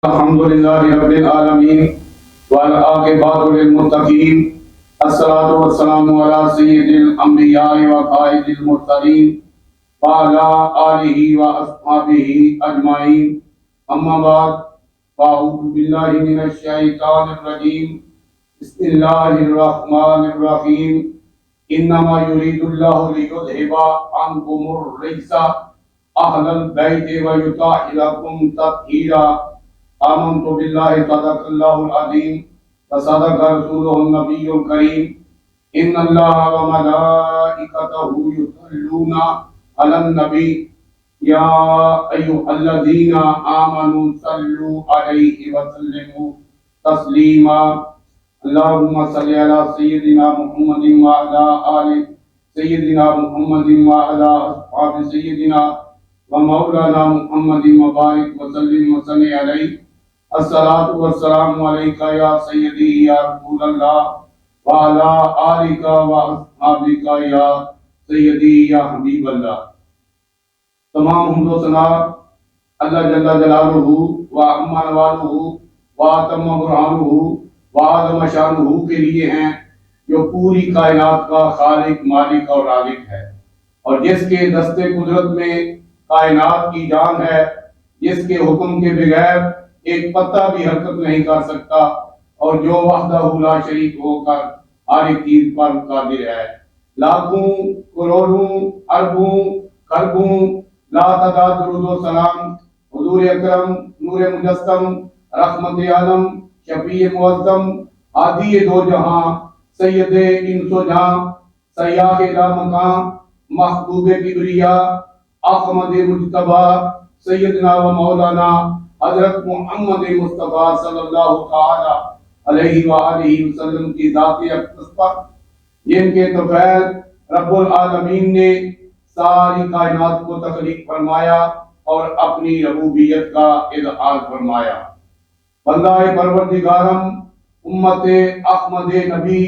الحمد لله رب العالمين والعاقبة للمتقين الصلاة والسلام على سيد الأنبياء وقائد المرسلين وعلى آله وأصحابه أجمعين أما بعد فأعوذ بالله من الشيطان الرجيم بسم الله الرحمن الرحيم إنما يريد الله ليذهب عنكم الرجس أهل البيت ويطهركم تطهيرا آمنت بالله صدق الله العظيم وصدق رسوله النبي الكريم إن الله وملائكته يصلون على النبي يا أيها الذين آمنوا صلوا عليه وسلموا تسليما اللهم صل على سيدنا محمد وعلى آل سيدنا محمد وعلى أصحاب سيدنا ومولانا محمد وبارك وسلم وسلم عليه الصلاة والسلام عليك يا سيدي يا رسول الله وعلى آلك وأصحابك يا سيدي يا حبيب اللہ۔ تمام حمد و ثنا اللہ جل جلالہ و عم نوالہ و اتم برہانہ و اعظم شانہ کے لیے ہیں، جو پوری کائنات کا خالق، مالک اور رازق ہے، اور جس کے دست قدرت میں کائنات کی جان ہے، جس کے حکم کے بغیر ایک پتہ بھی حرکت نہیں کر سکتا، اور جو وحدہ لا شریک ہو کر ہر ایک چیز پر قادر ہے۔ لاکھوں کروڑوں اربوں خربوں لا تعداد درود و سلام حضور اکرم نور مجسم رحمت عالم شفیع معظم ہادی دو جہاں سید انس و جاں سیاح لا مکان محبوب کبریا احمد مجتبی سیدنا و مولانا حضرت محمد مصطفیٰ صلی اللہ تعالی علیہ وآلہ وسلم کی ذات اقدس پر، جن کے طفیل رب العالمین نے ساری کائنات کو تخلیق فرمایا اور اپنی ربوبیت کا اظہار فرمایا۔ بندہ پروردگارم امت احمد نبی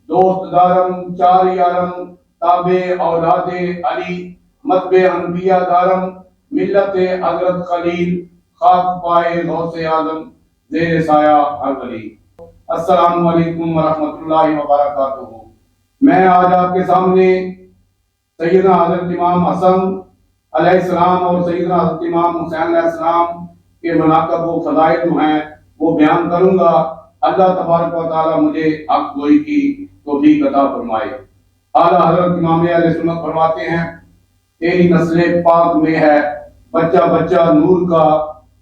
دوست دارم چار یارم تابع اولاد علی متبع انبیاء دارم ملت حضرت خلیل خاک پائے غوث اعظم زیر سایہ ہر ولی۔ السلام علیکم ورحمۃ اللہ وبرکاتہ۔ میں آج آپ کے سامنے سیدنا حضرت امام حسن علیہ السلام اور سیدنا حضرت امام حسین علیہ السلام کے مناقب و فضائل جو ہیں وہ بیان کروں گا۔ اللہ تبارک و تعالی مجھے حق گوئی کی توفیق عطا فرمائے۔ اعلیٰ حضرت امام علیہ سنت فرماتے ہیں، تیری نسل پاک میں ہے بچہ بچہ نور کا،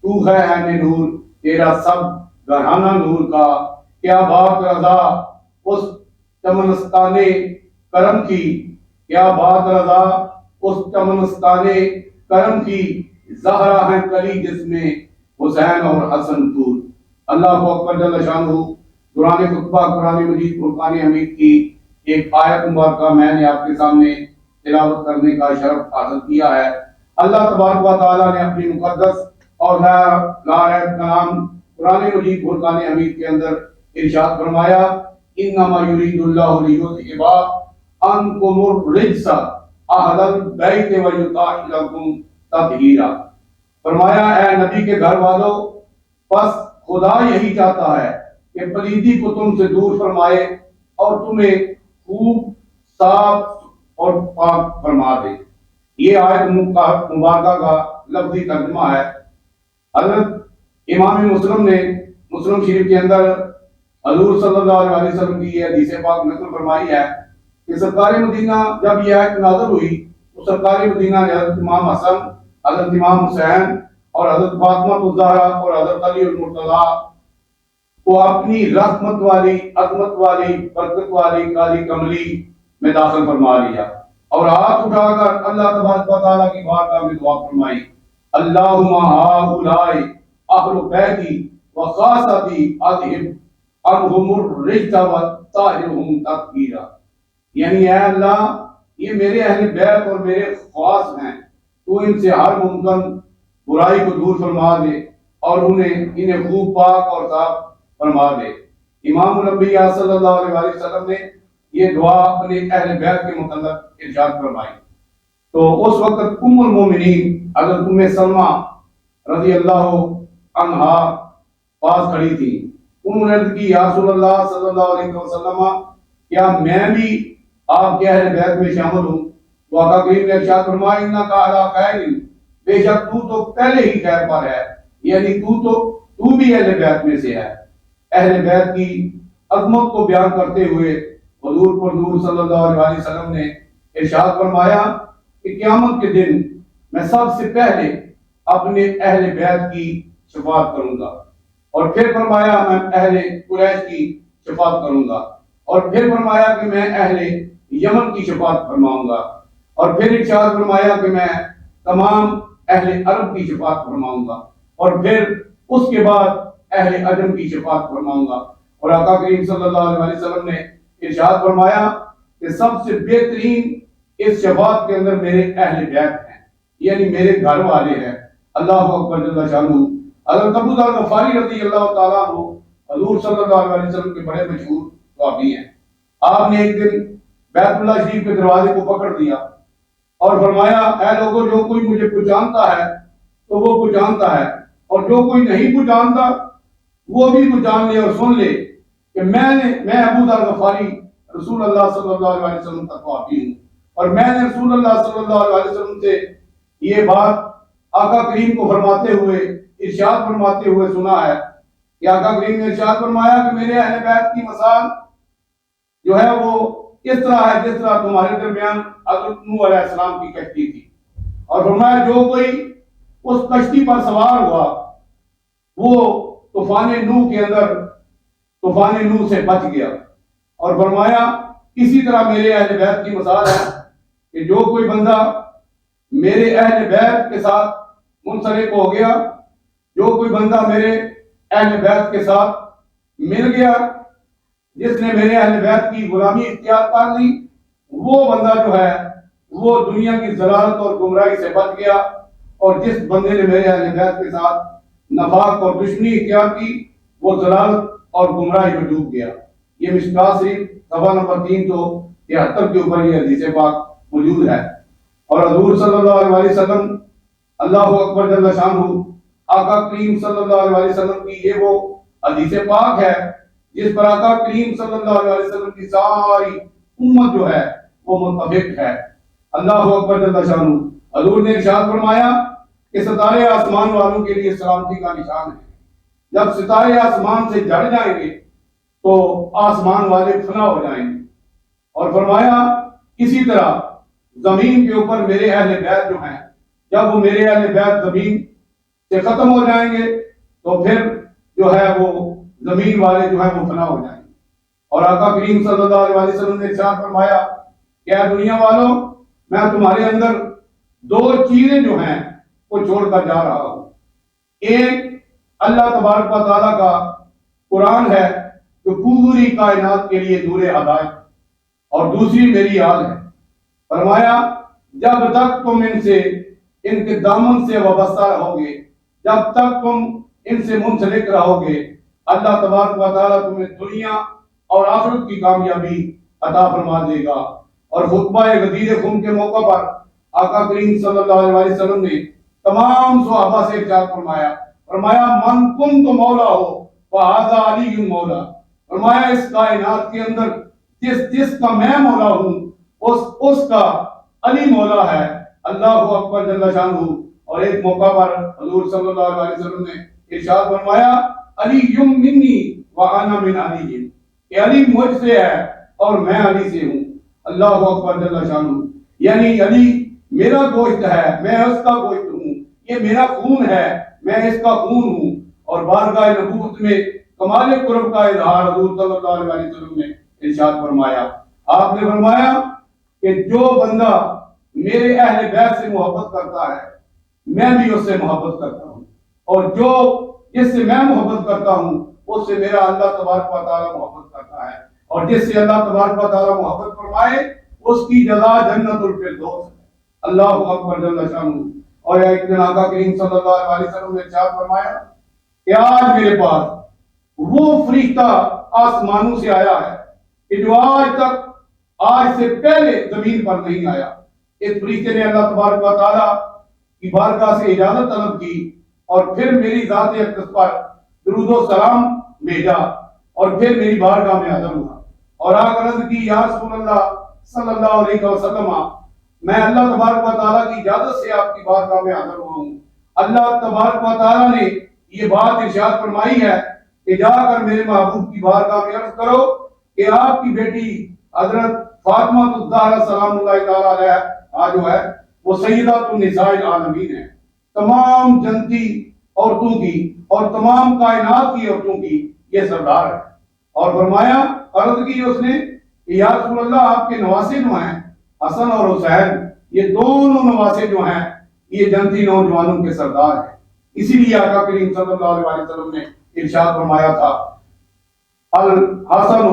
تو ہے عین نور، تیرا سب گھرانہ نور کا۔ کیا بات رضا اس چمنستان کرم کی، کیا بات رضا اس چمنستان کرم کی، زہرا ہے کلی جس میں حسین اور حسن پور۔ اللہ اکبر جل شانہ۔ قرآن خطبہ قرآن مجید فرقان حمید کی ایک آیت مبارکہ میں نے آپ کے سامنے تلاوت کرنے کا شرف حاصل کیا ہے۔ اللہ تبارک و تعالیٰ نے اپنی مقدس اور لا ریب کلام قرآن مجید فرقان حمید کے اندر ارشاد فرمایا، انما یرید اللہ لیذھب عنکم الرجس اہل البیت ویطہرکم تطہیرا۔ فرمایا اے نبی کے گھر والوں، بس خدا یہی چاہتا ہے کہ پلیدی کو تم سے دور فرمائے اور تمہیں خوب صاف اور پاک فرما دے۔ یہ آیت مبارکہ کا لفظی ترجمہ ہے۔ حضرت امام مسلم نے مسلم شریف کے اندر حضور صلی اللہ علیہ وسلم کی یہ حدیث پاک نقل فرمائی ہے کہ سرکار مدینہ جب یہ آیت نازل ہوئی تو سرکار مدینہ نے حضرت امام حسن، حضرت امام حسین اور حضرت فاطمہ الزہرا اور حضرت علی المرتضیٰ کو اپنی رحمت والی عظمت والی برکت والی کالی کملی میں داخل فرما لیا اور ہاتھ اٹھا کر اللہ تبارک و تعالیٰ کی بارگاہ میں دعا فرمائی، اللہم ہؤلاء اہل بیتی وخاصتی اذہب عنہم الرجس وطہرہم تطہیرا۔ یعنی اے اللہ، یہ میرے اہل بیت اور میرے خاص ہیں، تو ان سے ہر ممکن برائی کو دور فرما دے اور انہیں خوب پاک اور صاف فرما دے۔ امام الانبیاء صلی اللہ علیہ وسلم نے یہ دعا اپنے اہل بیت کے متعلق ارشاد فرمائی۔ تو اس وقت ام المومنین حضرت ام سلمہ رضی اللہ عنہا پاس کھڑی تھی. انہوں نے عرض کی یا رسول اللہ صلی اللہ علیہ وسلم کیا میں بھی آپ کے اہل بیت میں شامل ہوں؟ تو آقا کریم نے ارشاد فرمایا انکا علی خیر، بے شک تو پہلے ہی خیر پر ہے، یعنی تو بھی اہل بیت میں سے ہے. اہل بیت کی عظمت کو بیان کرتے ہوئے حضور پر صلی اللہ علیہ وسلم نے ارشاد فرمایا کہ قیامت کے دن میں سب سے پہلے اپنے اہل بیت کی شفاعت کروں گا، اور پھر فرمایا میں اہل قریش کی شفاعت کروں گا، اور پھر فرمایا کہ میں اہل یمن کی شفاعت فرماؤں گا، اور پھر ارشاد فرمایا کہ میں تمام اہل عرب کی شفاعت فرماؤں گا، اور پھر اس کے بعد اہل عجم کی شفاعت فرماؤں گا. اور آقا کریم صلی اللہ علیہ وسلم نے ارشاد فرمایا کہ سب سے بہترین اس شفاعت کے اندر میرے اہل بیت ہیں، یعنی میرے گھر والے ہیں. اللہ اکبر جل شانہ. حضرت ابو ذر غفاری رضی اللہ تعالیٰ عنہ حضور صلی اللہ علیہ وسلم کے بڑے مشہور صحابی ہیں. آپ نے ایک دن بیت اللہ شریف کے دروازے کو پکڑ دیا اور فرمایا اے لوگوں، جو کوئی مجھے پہچانتا ہے تو وہ پہچانتا ہے، اور جو کوئی نہیں پہچانتا وہ بھی پہچان لے اور سن لے کہ میں ابو ذر غفاری رسول اللہ صلی اللہ علیہ وسلم کا صحابی ہوں، اور میں نے رسول اللہ صلی اللہ علیہ وسلم سے یہ بات آقا کریم کو فرماتے ہوئے ارشاد فرماتے ہوئے سنا ہے کہ آقا کریم نے ارشاد فرمایا کہ میرے اہل بیت کی مثال جو ہے وہ اس طرح ہے جس طرح تمہارے درمیان حضرت نوح علیہ السلام کی کشتی تھی، اور فرمایا جو کوئی اس کشتی پر سوار ہوا وہ طوفان نوح کے اندر طوفان نوح سے بچ گیا. اور فرمایا اسی طرح میرے اہل بیت کی مثال ہے کہ جو کوئی بندہ میرے اہل بیت کے ساتھ منسلک ہو گیا، جو کوئی بندہ میرے اہل بیت کے ساتھ مل گیا، جس نے میرے اہل بیت کی غلامی اختیار کر لی، وہ بندہ جو ہے وہ دنیا کی ضلالت اور گمراہی سے بچ گیا. اور جس بندے نے میرے اہل بیت کے ساتھ نفاق اور دشمنی اختیار کی وہ ضلالت اور گمراہی میں ڈوب گیا. یہ مشکوٰۃ شریف صفحہ نمبر 373 کے اوپر یہ حدیث پاک موجود ہے. اور حضور صلی اللہ علیہ وسلم اللہ اکبر جل شانہ آقا کریم صلی اللہ علیہ وسلم کی یہ وہ حدیث پاک ہے جس پر آقا کریم صلی اللہ علیہ وسلم کی ساری امت جو ہے وہ متفق ہے. اللہ اکبر جل شانہ. حضور نے ارشاد فرمایا کہ ستارے آسمان والوں کے لیے سلامتی کا نشان ہے. جب ستارے آسمان سے جڑ جائیں گے تو آسمان والے فنا ہو جائیں گے. اور فرمایا اسی طرح زمین کے اوپر میرے اہل بیت جو ہیں، جب وہ میرے اہل بیت زمین سے ختم ہو جائیں گے تو پھر جو ہے وہ زمین والے جو ہیں وہ فنا ہو جائیں گے. اور آقا کریم صلی اللہ علیہ وسلم نے ارشاد فرمایا کہ اے دنیا والوں، میں تمہارے اندر دو چیزیں جو ہیں وہ چھوڑ کر جا رہا ہوں. ایک اللہ تبارک و تعالیٰ کا قرآن ہے جو پوری کائنات کے لیے نور ہدایت، اور دوسری میری یاد ہے. فرمایا جب تک تم ان کے دامن سے وابستہ رہو گے، جب تک تم ان سے منسلک رہو گے، اللہ تبارک و تعالیٰ تمہیں دنیا اور آخرت کی کامیابی عطا فرما دے گا. اور خطبہ غدیر خم کے موقع پر آقا کریم صلی اللہ علیہ وسلم نے تمام صحابہ سے ارشاد فرمایا من کنت مولا ہو فہذا علی مولا. فرمایا اس کائنات کے اندر جس کا میں مولا ہوں اس کا علی مولا ہے. اللہ اکبر جل شانہ. اور ایک موقع پر حضور صلی اللہ علیہ وسلم نے ارشاد فرمایا علی منی وانا من علی، کہ علی مجھ سے ہے اور میں علی سے ہوں. اللہ اکبر جل شانہ. یعنی علی میرا گوشت ہے، میں اس کا گوشت ہوں، یہ میرا خون ہے، میں اس کا خون ہوں. اور بارگاہ نبوت میں کمال قرب کا اظہار حضور صلی اللہ علیہ وسلم نے ارشاد فرمایا. آپ نے فرمایا کہ جو بندہ میرے اہل بیت سے محبت کرتا ہے میں بھی اس سے محبت کرتا ہوں، اور جو جس سے میں محبت کرتا ہوں اس سے میرا اللہ تبارک و تعالیٰ محبت کرتا ہے، اور جس سے اللہ تبارک و تعالیٰ محبت فرمائے اس کی جزا جنت الفردوس ہے. اللہ اکبر جل شانہ. اور ایک دن آقا کریم صلی اللہ علیہ وسلم نے ارشاد فرمایا کہ آج میرے پاس وہ فرشتہ آسمانوں سے آیا ہے کہ جو آج سے پہلے زمین پر نہیں آیا. اس فرشتے نے اللہ تبارک و تعالیٰ کی بارگاہ سے اجازت طلب کی اور پھر میری ذات اقدس پر درود و سلام بھیجا اور پھر میری بارگاہ میں حاضر ہوا اور آ کر عرض کی یا رسول اللہ صلی اللہ علیہ وسلم میں اللہ تبارک و تعالیٰ کی اجازت سے آپ کی بارگاہ میں حاضر ہوا ہوں۔ اللہ تبارک و تعالیٰ نے یہ بات ارشاد فرمائی ہے کہ جا کر میرے محبوب کی بارگاہ میں عرض کرو کہ آپ کی بیٹی حضرت فاطمہ الزہرا سلام اللہ تعالیٰ علیہا جو ہے وہ سیدۃ النساء العالمین ہے، تمام جنتی عورتوں کی اور تمام کائنات کی عورتوں کی یہ سردار ہے۔ اور فرمایا عرض کی اس نے کہ یا رسول اللہ آپ کے نواسے جو ہیں حسن اور حسین، یہ دونوں نواسے جو ہیں یہ جنتی نوجوانوں کے سردار ہیں۔ اسی لیے آقا کریم صلی اللہ علیہ وسلم نے ارشاد فرمایا تھا الحسن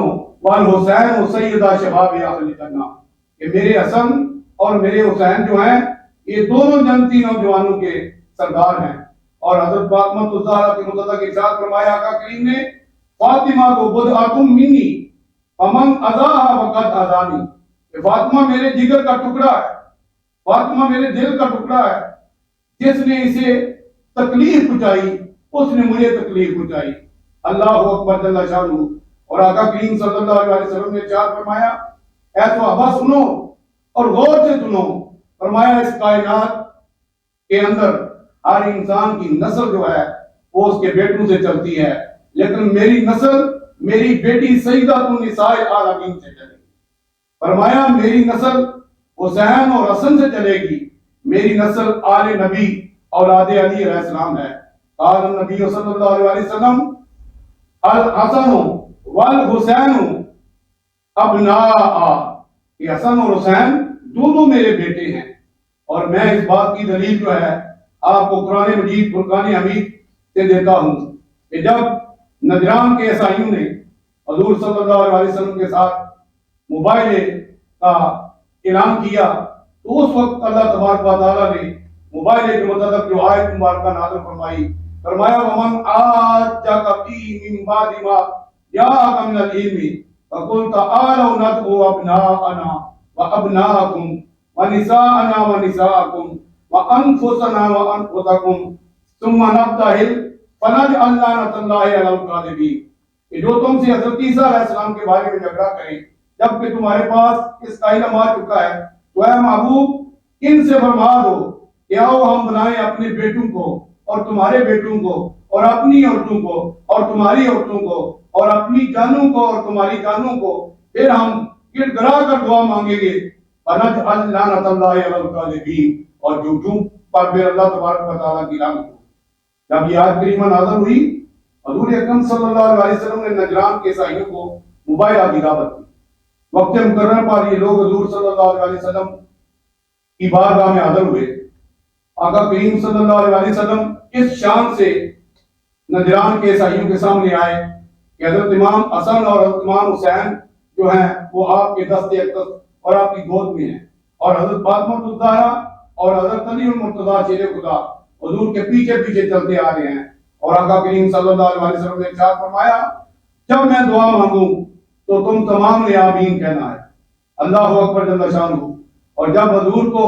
والحسین سیدہ شباب اہل جنہ، کہ میرے حسن اور میرے حسین جو ہیں یہ دونوں جنتی نوجوانوں کے سردار ہیں۔ اور حضرت فاطمہ الزہرا کے متعلق ارشاد فرمایا آقا کریم نے فاطمہ کو بدعۃ منی فمن اذاها فقد اذانی، کہ فاطمہ میرے جگر کا ٹکڑا ہے، فاطمہ میرے دل کا ٹکڑا ہے، جس نے اسے تکلیف پہنچائی اس نے مجھے تکلیف پہنچائی۔ اللہ اکبر جل شانہ۔ اور آقا کریم صلی اللہ علیہ وسلم نے ارشاد فرمایا اے صحابہ سنو اور غور سے سنو، فرمایا اس کائنات کے اندر ہر انسان کی نسل جو ہے وہ اس کے بیٹوں سے چلتی ہے، لیکن میری نسل میری بیٹی سیدۃ النساء العالمین سے چلے گی۔ فرمایا میری نسل حسین اور حسن سے چلے گی، میری نسل آل نبی اولاد علی علیہ السلام ہے۔ قال النبی صلی اللہ علیہ وسلم الحسن والحسین ابناء، کہ حسن اور حسین دونوں میرے بیٹے ہیں۔ اور میں اس بات کی دلیل جو ہے آپ کو قرآن مجید فرقان حمید سے دیتا ہوں کہ جب نجران کے عیسائیوں نے حضور صلی اللہ علیہ وسلم کے ساتھ مباہلے کا اعلان کیا تو اس وقت اللہ تبارک و تعالیٰ نے مباہلے کے متعلق جو آیت مبارکہ نازل فرمائی، فرمایا وَمَنْ عَاجَّكَ فِيهِ مِنْ بَعْدِ مَا جَاءَكَ مِنَ الْعِلْمِ فَقُلْ تَعَالَوْا نَدْعُ أَبْنَاءَنَا وَأَبْنَاءَكُمْ وَنِسَاءَنَا وَنِسَاءَكُمْ وَأَنفُسَنَا وَأَنفُسَكُمْ ثُمَّ نَبْتَهِلْ فَنَجْعَلْ لَعْنَتَ اللَّهِ عَلَى الْكَاذِبِينَ، کہ جو تم سے حضرت عیسیٰ علیہ السلام کے بارے میں جھگڑا کریں جبکہ تمہارے پاس اس کا علم آ چکا ہے، تو اے محبوب ان سے فرما دو کہ آؤ ہم بنائیں اپنے بیٹوں کو اور تمہارے بیٹوں کو اور اپنی عورتوں کو اور تمہاری عورتوں کو اور اپنی جانوں کو اور تمہاری جانوں کو، پھر ہم گڑ گڑا کر دعا مانگیں گے فَنَجْعَلْ لَعْنَتَ اللَّهِ عَلَى الْكَاذِبِينَ، اور جھوٹوں پر پھر اللہ تبارک و تعالیٰ کی لعنت ہو۔ جب یہ آیت کریمہ نازل ہوئی حضور اکرم صلی اللہ علیہ وسلم نے نجران کے عیسائیوں کو مباہلہ کی دعوت دی۔ وقت مقرر پر یہ لوگ حضور صلی اللہ علیہ وسلم کی بارگاہ میں حاضر ہوئے۔ آقا کریم صلی اللہ علیہ وسلم اس شان سے نجران کے عیسائیوں کے سامنے آئے کہ حضرت امام حسن اور حضرت امام حسین جو ہیں وہ آپ کے دست اقدس اور آپ کی گود میں ہیں، اور حضرت فاطمہ الزہرا اور حضرت علی المرتضیٰ شیر خدا حضور کے پیچھے پیچھے چلتے آ رہے ہیں۔ اور آقا کریم صلی اللہ علیہ وسلم نے ارشاد فرمایا جب میں دعا مانگوں تو تم تمام نے آمین کہنا ہے۔ اللہ اکبر جل شانہ۔ اور جب حضور کو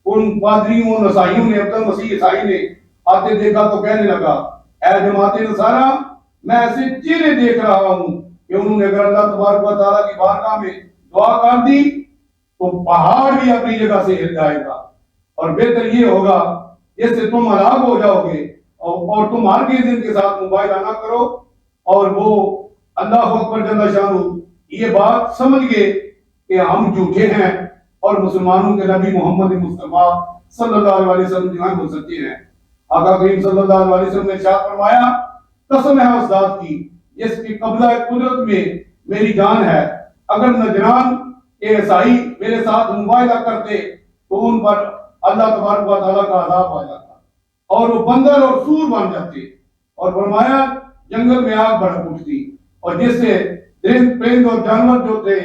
ان پادریوں اور نسائیوں نے عبد المسیح عیسائی نے آتے دیکھا تو کہنے لگا اے جماعت نصارہ میں ایسے چہرے دیکھ رہا ہوں کہ انہوں نے اگر اللہ تبارک و تعالیٰ کی بارگاہ میں دعا کر دی تو پہاڑ بھی اپنی جگہ سے ہل جائے گا، اور بہتر یہ ہوگا جس سے تم ہلاک ہو جاؤ گے اور تم ہرگز ان کے ساتھ مباہلہ نہ کرو۔ اور وہ اللہ اکبر جل شانہ یہ بات سمجھ گئے کہ ہم جھوٹے ہیں اور مسلمانوں کے نبی محمد مصطفیٰ صلی اللہ علیہ وسلم جو ہیں وہ سچے ہیں۔ آقا کریم صلی اللہ علیہ وسلم نے ارشاد فرمایا قسم ہے اس ذات کی جس کی قبضہ قدرت میں میری جان ہے، اگر نجران کے عیسائی میرے ساتھ مباہلہ کرتے تو ان پر اللہ تبارک و تعالیٰ کا عذاب آ جاتا اور وہ بندر اور سور بن جاتے، اور فرمایا جنگل میں آگ بھڑک اٹھتی اور جس سے درند پرند اور جانور جو تھے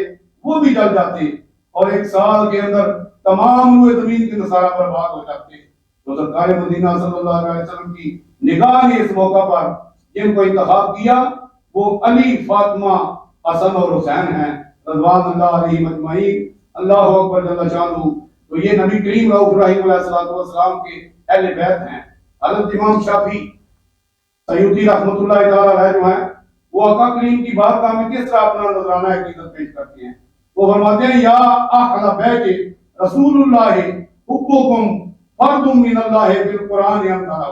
وہ بھی جل جاتے، اور ایک سال کے اندر تمام روئے زمین کے نصارہ برباد ہو جاتے۔ تو سرکار مدینہ صلی اللہ علیہ وسلم کی نگاہ نے اس موقع پر جن کو انتخاب کیا وہ علی، فاطمہ، حسن اور حسین ہیں رضوان اللہ علیہ مجمعین۔ اللہ اکبر جل شانہ۔ تو یہ نبی کریم رؤوف رحیم علیہ السلام کے اہل بیت ہیں۔ حضرت امام شافعی سیوطی رحمۃ اللہ تعالیٰ علیہ جو ہیں وہ آقا کریم کی بارگاہ میں کس طرح اپنا نذرانہ عقیدت پیش کرتے ہیں. وہ فرماتے ہیں یا اہل بیت رسول اللہ حبکم فرد من اللہ بالقرآن امتنا.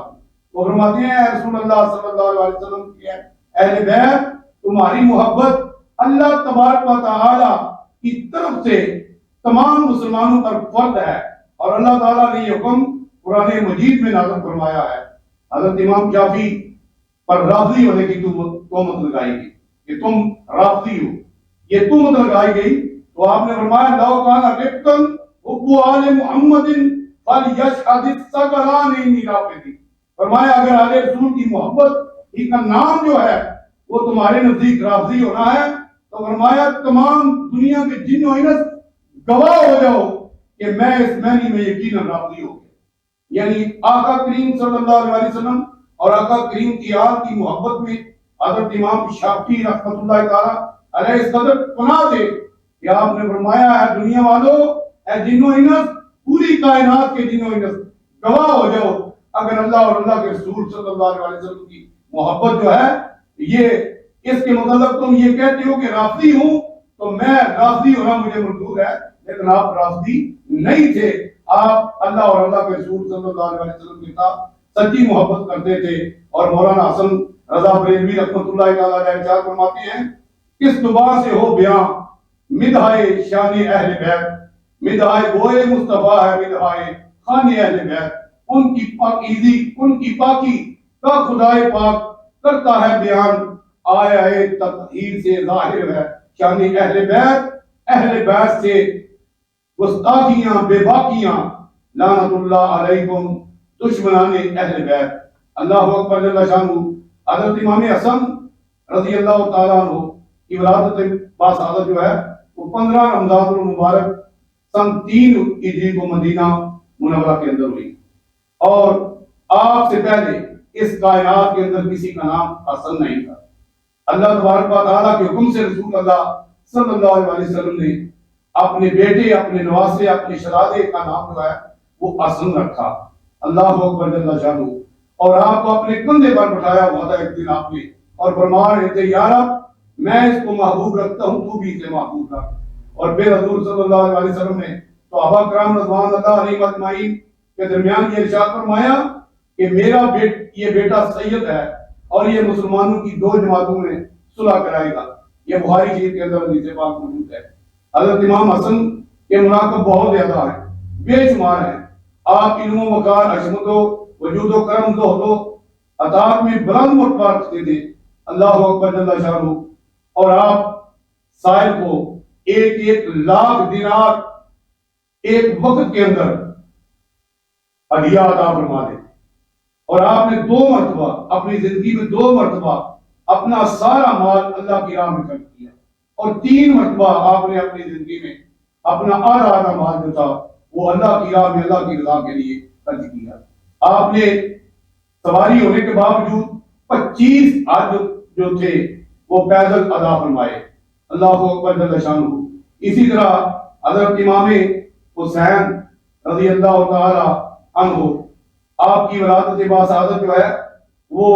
وہ فرماتے ہیں اے رسول اللہ صلی اللہ علیہ وسلم کی اہل بیت تمہاری محبت اللہ تبارک و تعالی کی طرف سے تمام مسلمانوں پر فرض ہے اور اللہ تعالیٰ نے یہ حکم قرآن مجید میں نازل فرمایا ہے. حضرت امام شافعی پر رافضی ہونے کی تہمت لگائی گئی کہ تم رافضی ہو، یہ تہمت لگائی گئی تو آپ نے فرمایا لو کان رقن حب آل محمد فلیشهد الثقلان انی رافضی. فرمایا اگر آل رسول کی محبت ہی کا نام جو ہے وہ تمہارے نزدیک رافضی ہونا ہے تو فرمایا تمام دنیا کے جن و انس گواہ ہو جاؤ کہ میں اس معنی میں یقیناً رافضی ہو گیا. یعنی آقا کریم صلی اللہ علیہ وسلم اور آقا کریم کی آل کی محبت میں حضرت امام شافعی رحمۃ اللہ تعالیٰ علیہ اس قدر پناہ تھے کہ آپ نے فرمایا ہے دنیا والو اے جن و انس پوری کائنات کے جن و انس گواہ ہو جاؤ اگر اللہ اور اللہ کے رسول صلی اللہ علیہ وسلم کی محبت جو ہے یہ اس کے مطلب تم یہ کہتے ہو کہ رافضی ہوں تو میں رافضی ہونا مجھے منظور ہے، لیکن آپ رافضی نہیں تھے. آپ اللہ اور اللہ کے رسول صلی اللہ علیہ وسلم کے ساتھ سچی محبت کرتے تھے. اور مولانا حسن رضا بریلوی رحمۃ اللہ تعالیٰ علیہ ارشاد فرماتے ہیں کس دبا سے ہو بیاں مدحائے شان اہل بیت، مدحائے گوئے مصطفیٰ ہے مدحائے خان اہل بیت. ان کی پاکیزی ان کی پاکی کا خدائے پاک کرتا ہے بیان، آیا ہے تطہیر سے ظاہر ہے شان اہل بیت سے گستاخیاں بے باکیاں لعنت اللہ علیکم دشمنان اہل بیت. اللہ اکبر جل شانہ. حضرت امام حسن رضی اللہ تعالیٰ عنہ کی ولادت باسعادت جو ہے وہ 15 رمضان المبارک سن 3 ہجری کو مدینہ منورہ کے اندر ہوئی اور آپ سے پہلے اس کائنات کے اندر کسی کا نام حسن نہیں تھا. اللہ تبارک و تعالیٰ کے حکم سے رسول اللہ صلی اللہ علیہ وسلم نے اپنے بیٹے اپنے نواسے اپنے شہزادے کا نام جو ہے وہ حسن رکھا. اللہ اکبر جل شانہ. اور آپ کو اپنے کندھے پر بٹھایا ہوا تھا ایک دن آپ نے اور فرما رہے تھے یا رب میں اس کو محبوب رکھتا ہوں تو بھی اسے محبوب رکھ. اور پھر حضور صلی اللہ علیہ وسلم نے صحابہ کرام رضوان اللہ علیہم اجمعین کے درمیان یہ ارشاد فرمایا کہ میرا یہ بیٹا سید ہے اور یہ مسلمانوں کی 2 جماعتوں میں صلح کرائے گا. یہ بخاری شریف کے اندر حدیث پاک موجود ہے. حضرت امام حسن کے مناقب بہت زیادہ ہیں، بے شمار ہیں. آپ علم و وقار عظمت و وجود و کرم زہد و عطاعت میں بلند مرتبہ رکھتے تھے. اللہ اکبر جل شانہ. اور آپ سائل کو 1 لاکھ دینار ایک وقت کے اندر ہدیہ عطا فرما دے. اور آپ نے 2 مرتبہ اپنی زندگی میں 2 مرتبہ اپنا سارا مال اللہ کی راہ میں خرچ کیا اور 3 مرتبہ آپ نے اپنی زندگی میں اپنا آدھا مال جو تھا وہ اللہ کی راہ میں اللہ کی رضا کے لیے خرچ کیا. آپ نے سواری ہونے کے باوجود 25 حج جو تھے وہ پیدل ادا فرمائے. اللہ اکبر جل شانہ. اسی طرح حضرت امام حسین رضی اللہ تعالی عنہ آپ کی ولادت باسعادت جو ہے وہ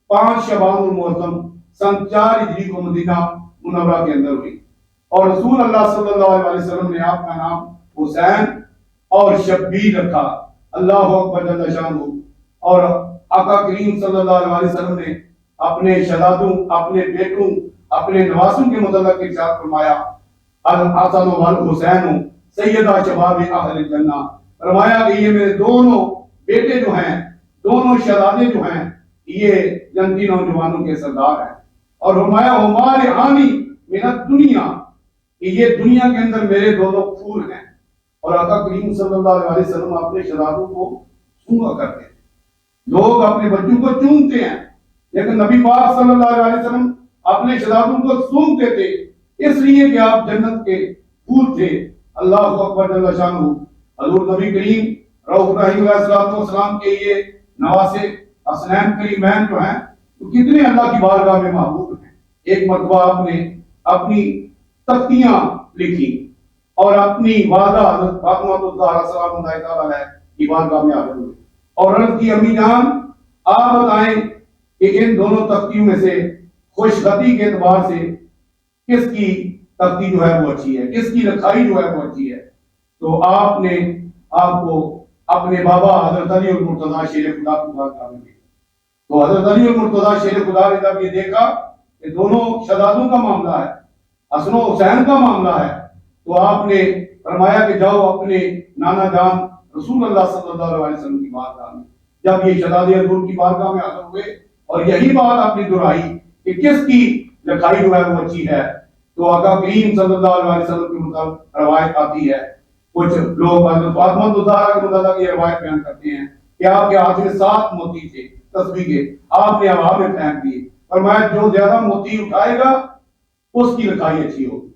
5 شعبان المعظم سن 4 ہجری کو مدینہ منورہ کے اندر ہوئی. اور رسول اللہ صلی اللہ علیہ وسلم نے آپ کا نام حسین اور شبیر رکھا. اللہ اکبر جل شانہ. اور آقا کریم صلی اللہ علیہ وسلم نے اپنے شہزادوں اپنے بیٹوں اپنے نواسوں کے متعلق ارشاد فرمایا الحسن والحسین سیدہ شباب اہل الجنہ. فرمایا کہ یہ میرے دونوں بیٹے جو ہیں دونوں شہزادے جو ہیں یہ جنتی نوجوانوں کے سردار ہیں. اور فرمایا ہمارے حامی من الدنیا کہ یہ دنیا کے اندر میرے دونوں پھول ہیں. اور آقا کریم صلی اللہ علیہ وسلم اپنے شہزادوں کو سونگا کرتے ہیں. لوگ اپنے بچوں کو چومتے ہیں لیکن نبی پاک صلی اللہ علیہ وسلم اپنے شہزادوں کو سونگتے تھے اس لیے کہ آپ جنت کے پھول تھے. اللہ اکبر جل شانہ. حضور نبی کریم رؤوف رحیم علیہ السلام کے یہ نواسے حسنین کریمین جو ہیں تو کتنے اللہ کی بارگاہ میں محبوب ہیں. ایک مرتبہ آپ نے اپنی تختیاں لکھی اور اپنی والدہ حضرت فاطمہ الزہرا سلام اللہ علیہ کی بارگاہ میں حاضر ہوئے اور عرض کی امی جان آپ بتائیں کہ ان دونوں تختیوں میں سے خوشخطی کے اعتبار سے کس کی تختی جو ہے وہ اچھی ہے، کس کی لکھائی جو ہے وہ اچھی ہے. تو آپ نے آپ کو اپنے بابا حضرت علی المرتضیٰ شیر خدا کو بات کرنے دی. تو حضرت علی المرتضیٰ شیر خدا نے جب یہ دیکھا کہ دونوں شہزادوں کا معاملہ ہے، حسن و حسین کا معاملہ ہے، تو آپ نے فرمایا کہ جاؤ اپنے نانا جان رسول اللہ صلی اللہ علیہ وسلم کی بارگاہ میں. جب یہ شہزادے حضور کی بارگاہ میں حاضر ہوئے اور یہی بات آپ نے دہرائی کہ کس کی لکھائی جو ہے وہ اچھی ہے، تو آقا کریم صلی اللہ علیہ وسلم کے مطابق روایت آتی ہے. کچھ لوگ حضرت فاطمہ الزہرا کے متعلق یہ روایت بیان کرتے ہیں کہ آپ کے ہاتھ میں 7 موتی تھے تسبیح کے، آپ نے ہوا میں پھینک دیے. فرمایا جو زیادہ موتی اٹھائے گا اس کی لکھائی اچھی ہوگی.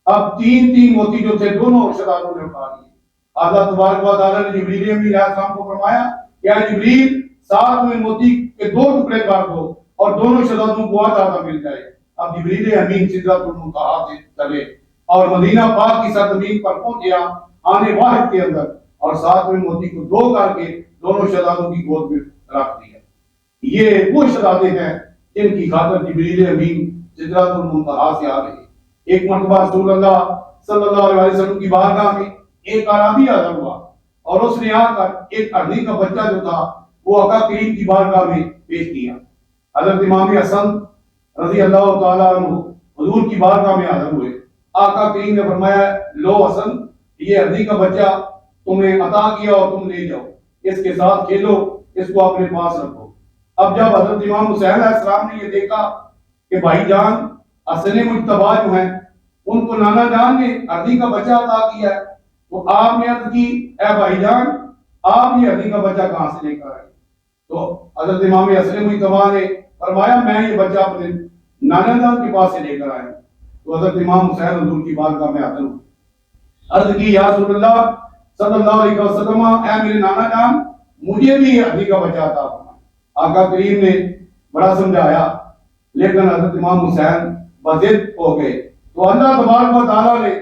اب 3 موتی جو تھے دونوں شہزادوں نے اٹھا لیے. اللہ تبارک و تعالیٰ نے جبریل امین علیہ السلام کو فرمایا کہ اے جبریل 7ویں موتی کے 2 ٹکڑے کر دو اور دونوں شہزادوں کو آزادہ مل جائے. اب جبریل امین سدرۃ المنتہا سے چلے اور مدینہ پاک کی سرزمین پر پہنچیا آنے واحد کے اندر، اور 7ویں موتی کو 2 کر کے دونوں شہزادوں کی گود میں رکھ دیا. یہ وہ شہزادے ہیں جن کی خاطر جبریل امین سدرۃ المنتہا سے آ گئے. ایک مرتبہ رسول اللہ صلی اللہ علیہ وسلم کی بارگاہ میں ایک عربی حاضر ہوا اور اس نے آ کر ایک ارنی کا بچہ جو تھا وہ آقا کریم کی بارگاہ میں پیش کیا. حضرت امام حسن رضی اللہ تعالیٰ عنہ حضور کی بارگاہ میں حاضر ہوئے. آقا کریم نے فرمایا لو حسن، یہ ارنی کا بچہ تمہیں عطا کیا اور تم لے جاؤ، اس کے ساتھ کھیلو، اس کو اپنے پاس رکھو. اب جب حضرت امام حسین علیہ السلام نے یہ دیکھا کہ بھائی جان حسن مجتبیٰ جو ہیں ان کو نانا جان نے ارنی کا بچہ عطا کیا ہے، تو آپ نے عرض کی اے بھائی جان آپ یہ ارنی کا بچہ کہاں سے لے کر آئے؟ تو حضرت امام حسن مجتبیٰ نے فرمایا میں یہ بچہ اپنے نانا جان کے پاس سے لے کر آیا. تو حضرت امام حسین حضور کی بارگاہ میں حاضر ہوئے، عرض کی یا رسول اللہ صلی اللہ علیہ وسلم اے میرے نانا جان مجھے بھی ارنی کا بچہ عطا فرمائے. آقا کریم نے بڑا سمجھایا لیکن حضرت امام حسین بضد ہو گئے. تو اللہ تبارک و تعالیٰ نے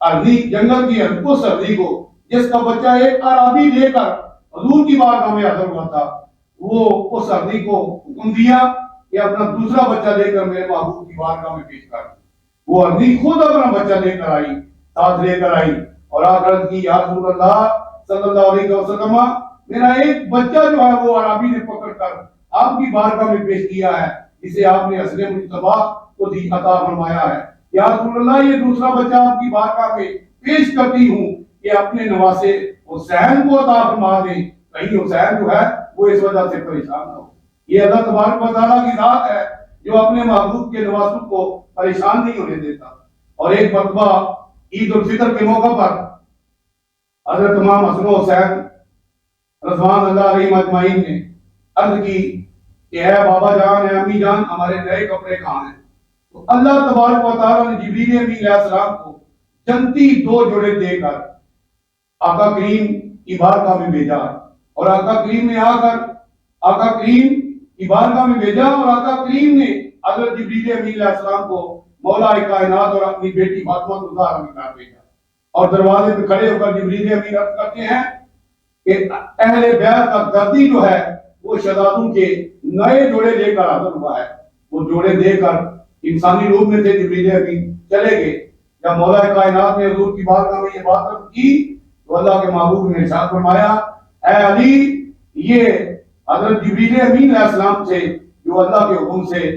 ارنی جنگل کی اس ارنی کو جس کا بچہ ایک عربی لے کر حضور کی بارگاہ میں حاضر ہوا تھا، وہ اس ارنی کو حکم دیا کہ اپنا دوسرا بچہ لے کر میرے محبوب کی بارگاہ میں پیش کر. وہ ارنی خود اپنا بچہ لے کر آئی، ساتھ لے کر آئی اور عرض کی یا رسول اللہ صلی اللہ علیہ وسلم میرا ایک بچہ جو ہے وہ عربی نے پکڑ کر آپ کی بارگاہ میں پیش کیا ہے، جسے آپ نے حسن مجتبیٰ کو عطا فرمایا ہے. یا رسول اللہ یہ دوسرا بچہ آپ کی بارگاہ میں پیش کرتی ہوں کہ اپنے نواسے حسین کو عطا فرما دیں، کہیں حسین جو ہے وہ اس وجہ سے پریشان نہ ہو. یہ اللہ تبارک و تعالیٰ کی ذات ہے جو اپنے محبوب کے نواسوں کو پریشان نہیں ہونے دیتا. اور ایک مرتبہ عید الفطر کے موقع پر حضرت امام حسن و حسین رضوان اللہ علیہ اجمعین نے عرض کی کہ اے بابا جان، اے امی جان، ہمارے نئے کپڑے کہاں ہیں؟ تو اللہ تبارک و تعالیٰ نے جبریل امین علیہ السلام کو جنتی 2 جوڑے دے کر آقا کریم کی بارگاہ میں بھیجا، اور آقا کریم نے آ کر آقا کریم کی بارگاہ میں بھیجا اور آقا کریم نے حضرت جبریل امین علیہ السلام کو مولا کائنات اور اپنی بیٹی فاطمہ الزہرا میں کر بھیجا. اور دروازے پہ کھڑے ہو کر جبریل امین عرض کرتے ہیں کہ اہل بیت کا دردی جو ہے وہ شہزادوں کے نئے جوڑے لے کر حاضر ہوا ہے. وہ جوڑے دے کر انسانی روپ میں تھے جبریل امین چلے گئے. جب مولا کائنات نے حضور کی بارگاہ میں یہ بات عرض کی تو اللہ کے محبوب نے ارشاد فرمایا اے علی یہ حضرت جبریل امین علیہ السلام تھے جو اللہ کے حکم سے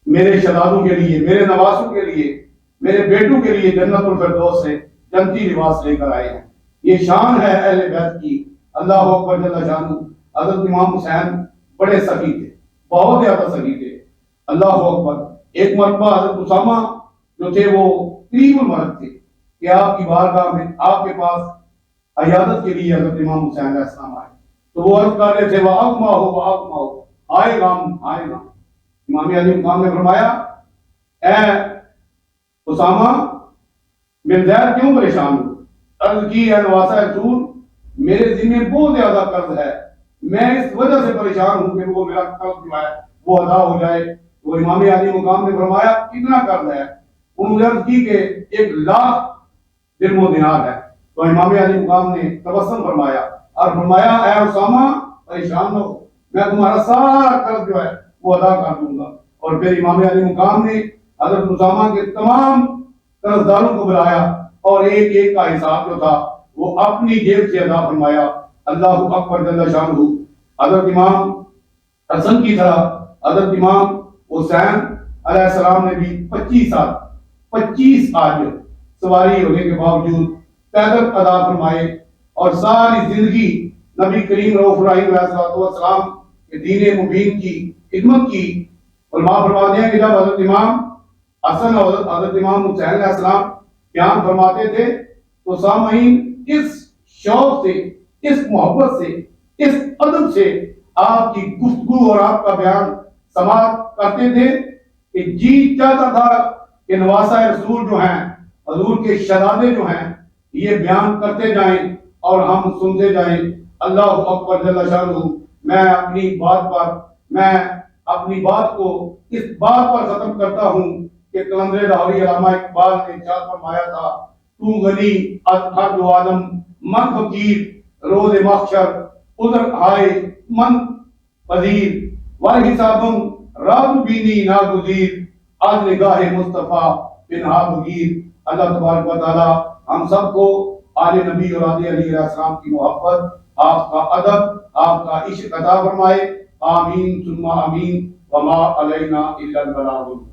میرے شہزادوں کے لیے، میرے نواسوں کے لیے، میرے بیٹوں کے لیے جنت الفردوس سے جنتی لباس لے کر آئے ہیں. یہ شان ہے اہل بیت کی. اللہ اکبر جل شانہ. حضرت امام حسین بڑے سخی تھے، بہت زیادہ سخی تھے. اللہ اکبر. ایک مرتبہ حضرت اسامہ جو تھے وہ قریب المرد تھے کہ آپ کی بارگاہ میں آپ کے پاس عیادت کے لیے حضرت امام حسین علیہ السلام آئے. تو وہ عرض کر رہے تھے وَأَغْمَاهُ آئے گا. امام علی مقام نے فرمایا اے اسامہ بن زید کیوں پریشان ہو؟ عرض کی اے نواسہ رسول میرے ذمہ بہت زیادہ قرض ہے، میں اس وجہ سے پریشان ہوں کہ وہ میرا قرض جو ہے وہ ادا ہو جائے. تو امام علی مقام نے فرمایا کتنا قرض ہے؟ انہوں نے عرض کی کہ 1,00,000 درہم و دینار ہے. تو امام علی مقام نے تبسم فرمایا اور فرمایا اے اسامہ پریشان نہ ہو، میں تمہارا سارا قرض جو ہے وہ ادا کر دوں گا۔ اور پھر امام علی مقام نے حضرت اسامہ کے تمام قرض داروں کو بلایا اور ایک ایک کا حساب جو تھا وہ اپنی جیب سے ادا فرمایا۔ اللہ اکبر جل شانہ۔ حضرت امام حسن کی طرح حضرت امام حسین علیہ السلام نے بھی 25 آج سواری ہونے کے باوجود پیدل ادا فرمائے اور ساری زندگی نبی کریم رؤوف الرحیم علیہ السلام کے دین مبین کی خدمت کی۔ علماء فرماتے ہیں کہ جب حضرت امام حسن اور حضرت امام حسین علیہ السلام بیان فرماتے تھے تو سامعین اس شوق سے، اس محبت سے، اس ادب سے آپ کی گفتگو اور آپ کا بیان سماعت کرتے تھے کہ جی چاہتا تھا کہ نواسہ رسول جو ہیں، حضور کے شہزادے جو ہیں، یہ بیان کرتے جائیں اور ہم سنتے جائیں۔ اللہ اکبر جل شانہ۔ میں اپنی بات کو اس بات پر ختم کرتا ہوں کہ قلندر لاہوری علامہ اقبال نے ارشاد فرمایا تھا، تو غنی از ہر دو عالم من فقیر، روز محشر عذر آئے من پذیر، ور حسابم راب بینی ناگزیر، از نگاہ مصطفیٰ پنہا بگیر۔ اللہ تبارک و تعالی ہم سب کو آل نبی اور آل علی علیہ السلام کی محبت، آپ کا ادب، آپ کا عشق عطا فرمائے۔ آمین ثم آمین۔ وما علینا الا البلاغ۔